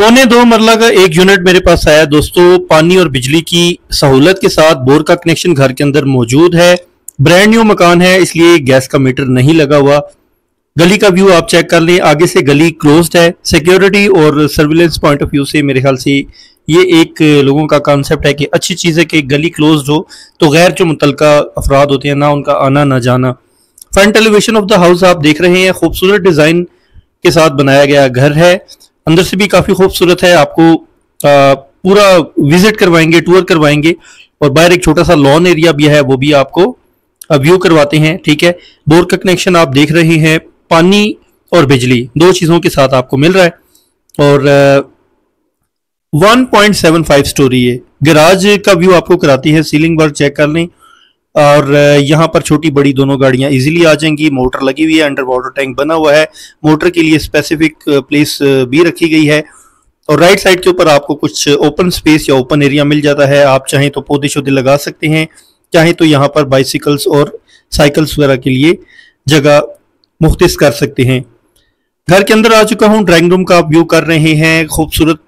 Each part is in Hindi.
पौने 2 मरला का एक यूनिट मेरे पास आया दोस्तों। पानी और बिजली की सहूलत के साथ बोर का कनेक्शन घर के अंदर मौजूद है। ब्रांड न्यू मकान है, इसलिए गैस का मीटर नहीं लगा हुआ। गली का व्यू आप चेक कर लें, आगे से गली क्लोज्ड है। सिक्योरिटी और सर्विलेंस पॉइंट ऑफ व्यू से मेरे ख्याल से ये एक लोगों का कॉन्सेप्ट है कि अच्छी चीज़ है कि गली क्लोज्ड हो तो गैर जो मुतलका अफराद होते हैं ना उनका आना ना जाना। Front elevation of the house आप देख रहे हैं, खूबसूरत डिज़ाइन के साथ बनाया गया घर है। अंदर से भी काफ़ी खूबसूरत है। आपको पूरा विजिट करवाएंगे, टूर करवाएंगे और बाहर एक छोटा सा लॉन एरिया भी है, वो भी आपको व्यू करवाते हैं। ठीक है, बोर का कनेक्शन आप देख रहे हैं, पानी और बिजली दो चीज़ों के साथ आपको मिल रहा है। और 1.75 स्टोरी है। गराज का व्यू आपको कराती है, सीलिंग वर्क चेक कर लें। और यहाँ पर छोटी बड़ी दोनों गाड़ियाँ इजीली आ जाएंगी। मोटर लगी हुई है, अंडर वाटर टैंक बना हुआ है, मोटर के लिए स्पेसिफिक प्लेस भी रखी गई है। और राइट साइड के ऊपर आपको कुछ ओपन स्पेस या ओपन एरिया मिल जाता है। आप चाहें तो पौधे शौधे लगा सकते हैं, चाहें तो यहाँ पर बाइसिकल्स और साइकिल्स वगैरह के लिए जगह मुख्तिस कर सकते हैं। घर के अंदर आ चुका हूँ। ड्राइंग रूम का आप व्यू कर रहे हैं, खूबसूरत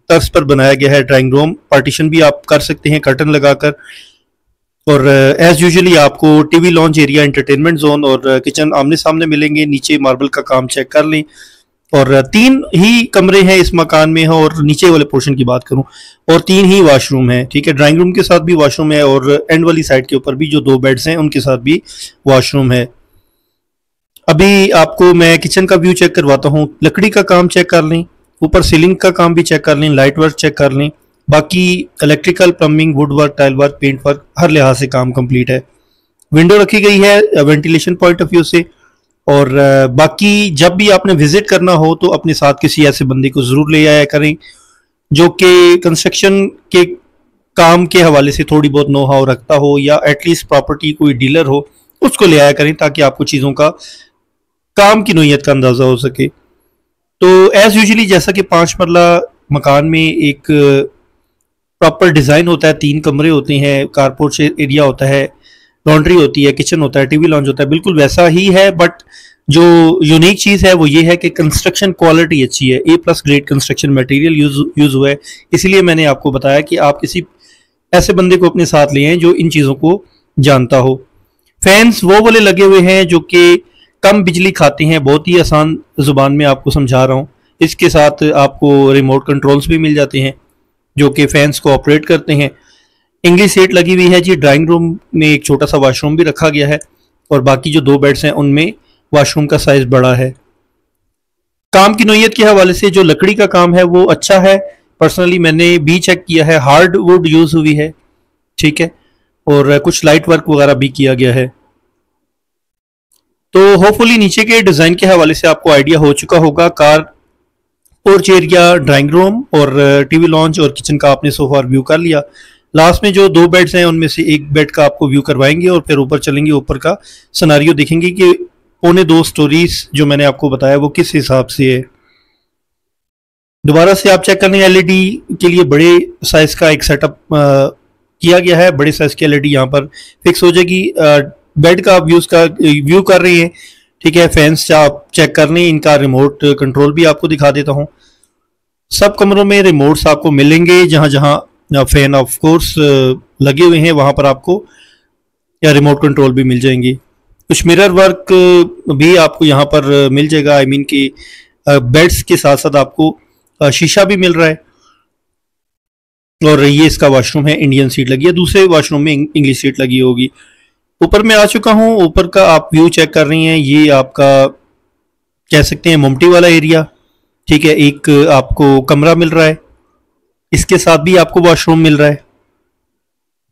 तर्ज पर बनाया गया है ड्राइंग रूम। पार्टीशन भी आप कर सकते हैं कर्टन लगाकर। और एज यूजुअली आपको TV launch area, entertainment zone और किचन आमने सामने मिलेंगे। नीचे मार्बल का काम चेक कर लें। और 3 ही कमरे हैं इस मकान में है। और नीचे वाले पोर्शन की बात करूं और 3 ही वॉशरूम है। ठीक है, ड्राइंग रूम के साथ भी वॉशरूम है और एंड वाली साइड के ऊपर भी जो 2 बेड्स हैं उनके साथ भी वॉशरूम है। अभी आपको मैं किचन का व्यू चेक करवाता हूँ। लकड़ी का काम चेक कर लें, ऊपर सीलिंग का काम भी चेक कर लें, लाइट वर्क चेक कर लें। बाकी electrical, plumbing, wood work, tile work, paint work हर लिहाज से काम कंप्लीट है। विंडो रखी गई है वेंटिलेशन पॉइंट ऑफ व्यू से। और बाकी जब भी आपने विजिट करना हो तो अपने साथ किसी ऐसे बंदे को जरूर ले आया करें जो कि कंस्ट्रक्शन के काम के हवाले से थोड़ी बहुत नो हाउ रखता हो, या एटलीस्ट प्रॉपर्टी कोई डीलर हो, उसको ले आया करें ताकि आपको चीज़ों का काम की नोयत का अंदाज़ा हो सके। तो एज यूजुअली जैसा कि 5 मरला मकान में एक प्रॉपर डिज़ाइन होता है, 3 कमरे होते हैं, कारपोर्च एरिया होता है, लॉन्ड्री होती है, किचन होता है, टीवी लॉन्च होता है, बिल्कुल वैसा ही है। बट जो यूनिक चीज़ है वो ये है कि कंस्ट्रक्शन क्वालिटी अच्छी है, A+ grade construction material use हुआ है। इसलिए मैंने आपको बताया कि आप किसी ऐसे बंदे को अपने साथ ले आएं जो इन चीज़ों को जानता हो। फैंस वो वाले लगे हुए हैं जो कि कम बिजली खाते हैं। बहुत ही आसान ज़ुबान में आपको समझा रहा हूँ। इसके साथ आपको रिमोट कंट्रोल्स भी मिल जाते हैं जो कि फैंस को ऑपरेट करते हैं। इंग्लिश सीट लगी हुई है जी। ड्राइंग रूम में एक छोटा सा वॉशरूम भी रखा गया है और बाकी जो 2 बेड्स हैं उनमें वॉशरूम का साइज बड़ा है। काम की नोयत के हवाले से जो लकड़ी का काम है वो अच्छा है। पर्सनली मैंने भी चेक किया है, हार्ड वुड यूज हुई है। ठीक है, और कुछ लाइट वर्क वगैरह भी किया गया है। तो होपफुली नीचे के डिज़ाइन के हवाले से आपको आइडिया हो चुका होगा। Car porch area, drawing room और टीवी लॉन्च और किचन का आपने सो फार व्यू कर लिया। लास्ट में जो 2 बेड्स हैं उनमें से एक बेड का आपको व्यू करवाएंगे और फिर ऊपर चलेंगे, ऊपर का सिनेरियो देखेंगे कि पौने 2 स्टोरीज जो मैंने आपको बताया वो किस हिसाब से है। दोबारा से आप चेक करने, LED के लिए बड़े साइज का एक सेटअप किया गया है। बड़े साइज की LED यहाँ पर फिक्स हो जाएगी। बेड का आप व्यू कर रहे हैं। ठीक है, फैंस आप चेक कर लें, इनका रिमोट कंट्रोल भी आपको दिखा देता हूँ। सब कमरों में रिमोट्स आपको मिलेंगे। जहाँ जहाँ फैन ऑफ कोर्स लगे हुए हैं वहाँ पर आपको या रिमोट कंट्रोल भी मिल जाएंगे। कुछ मिरर वर्क भी आपको यहाँ पर मिल जाएगा। आई मीन कि बेड्स के साथ साथ आपको शीशा भी मिल रहा है। और ये इसका वॉशरूम है, इंडियन सीट लगी है। दूसरे वॉशरूम में इंग्लिश सीट लगी होगी। ऊपर में आ चुका हूँ। ऊपर का आप व्यू चेक कर रही हैं। ये आपका कह सकते हैं ममटी वाला एरिया। ठीक है, एक आपको कमरा मिल रहा है, इसके साथ भी आपको वॉशरूम मिल रहा है।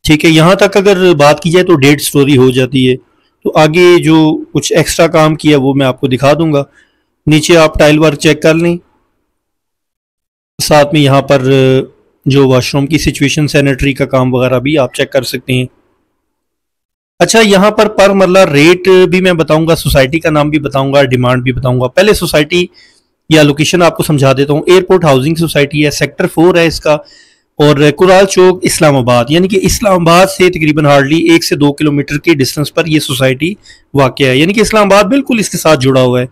ठीक है, यहाँ तक अगर बात की जाए तो 1.5 स्टोरी हो जाती है। तो आगे जो कुछ एक्स्ट्रा काम किया वो मैं आपको दिखा दूंगा। नीचे आप टाइल वर्क चेक कर लें, साथ में यहाँ पर जो वॉशरूम की सिचुएशन, सैनिटरी का काम वगैरह भी आप चेक कर सकते हैं। अच्छा, यहाँ पर मरला रेट भी मैं बताऊंगा, सोसाइटी का नाम भी बताऊंगा, डिमांड भी बताऊंगा। पहले सोसाइटी या लोकेशन आपको समझा देता हूँ। एयरपोर्ट हाउसिंग सोसाइटी है, सेक्टर 4 है इसका, और कुराल चौक, इस्लामाबाद। यानी कि इस्लामाबाद से तकरीबन हार्डली 1 से 2 किलोमीटर की डिस्टेंस पर ये सोसाइटी वाक़ है। यानी कि इस्लामाबाद बिल्कुल इसके साथ जुड़ा हुआ है।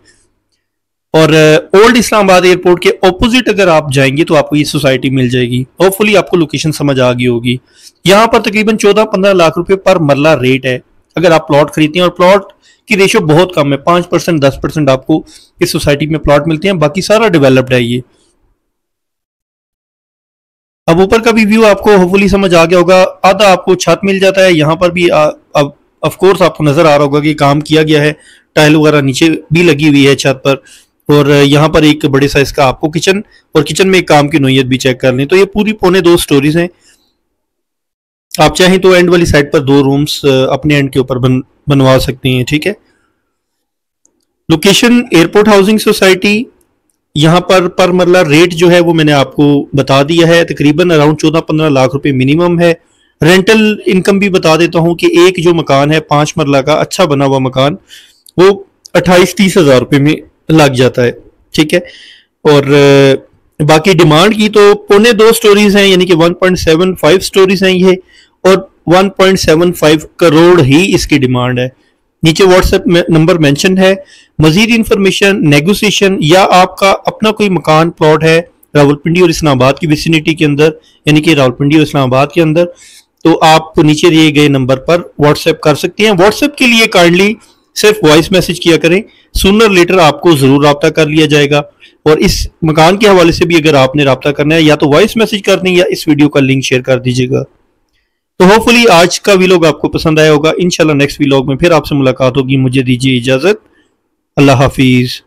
और ओल्ड इस्लामाबाद एयरपोर्ट के ऑपोजिट अगर आप जाएंगे तो आपको ये सोसाइटी मिल जाएगी। होपफुली आपको लोकेशन समझ आ गई होगी। यहाँ पर तकरीबन 14-15 लाख रुपए पर मरला रेट है अगर आप प्लॉट खरीदते हैं, और प्लॉट की रेशो बहुत कम है, 5% 10% आपको इस सोसाइटी में प्लॉट मिलते हैं, बाकी सारा डेवलप्ड है ये। अब ऊपर का भी व्यू आपको होपफुली समझ आ गया होगा। आधा आपको छत मिल जाता है, यहाँ पर भी अब ऑफ कोर्स आपको नजर आ रहा होगा कि काम किया गया है, टाइल वगैरह नीचे भी लगी हुई है छत पर। और यहाँ पर एक बड़े साइज का आपको किचन, और किचन में एक काम की नोयत भी चेक कर लें तो ये पूरी पौने 2 स्टोरीज हैं। आप चाहें तो एंड वाली साइड पर 2 रूम्स अपने एंड के ऊपर बनवा सकते हैं, ठीक है। Location airport housing society. यहाँ पर मरला रेट जो है वो मैंने आपको बता दिया है, तकरीबन अराउंड 14-15 लाख रुपए मिनिमम है। रेंटल इनकम भी बता देता हूँ कि एक जो मकान है 5 मरला का अच्छा बना हुआ मकान, वो 28-30 हज़ार रुपये में लग जाता है, ठीक है। और बाकी डिमांड की तो पौने 2 स्टोरीज हैं, यानी कि 1.75 स्टोरीज हैं ये, और 1.75 करोड़ ही इसकी डिमांड है। नीचे व्हाट्सएप नंबर मेंशन है। मजीद इंफॉर्मेशन, नेगोशिएशन, या आपका अपना कोई मकान प्लॉट है रावलपिंडी और इस्लामाबाद की विसिनिटी के अंदर, यानी कि रावलपिंडी और इस्लामाबाद के अंदर, तो आप नीचे दिए गए नंबर पर व्हाट्सएप कर सकते हैं। व्हाट्सएप के लिए काइंडली सिर्फ वॉइस मैसेज किया करें, सूनर लेटर आपको जरूर रब्ता कर लिया जाएगा। और इस मकान के हवाले से भी अगर आपने रब्ता करना है, या तो वॉइस मैसेज कर दें या इस वीडियो का लिंक शेयर कर दीजिएगा। तो होपफुली आज का व्लॉग आपको पसंद आया होगा। इंशाल्लाह नेक्स्ट व्लॉग में फिर आपसे मुलाकात होगी। मुझे दीजिए इजाजत। अल्लाह हाफिज।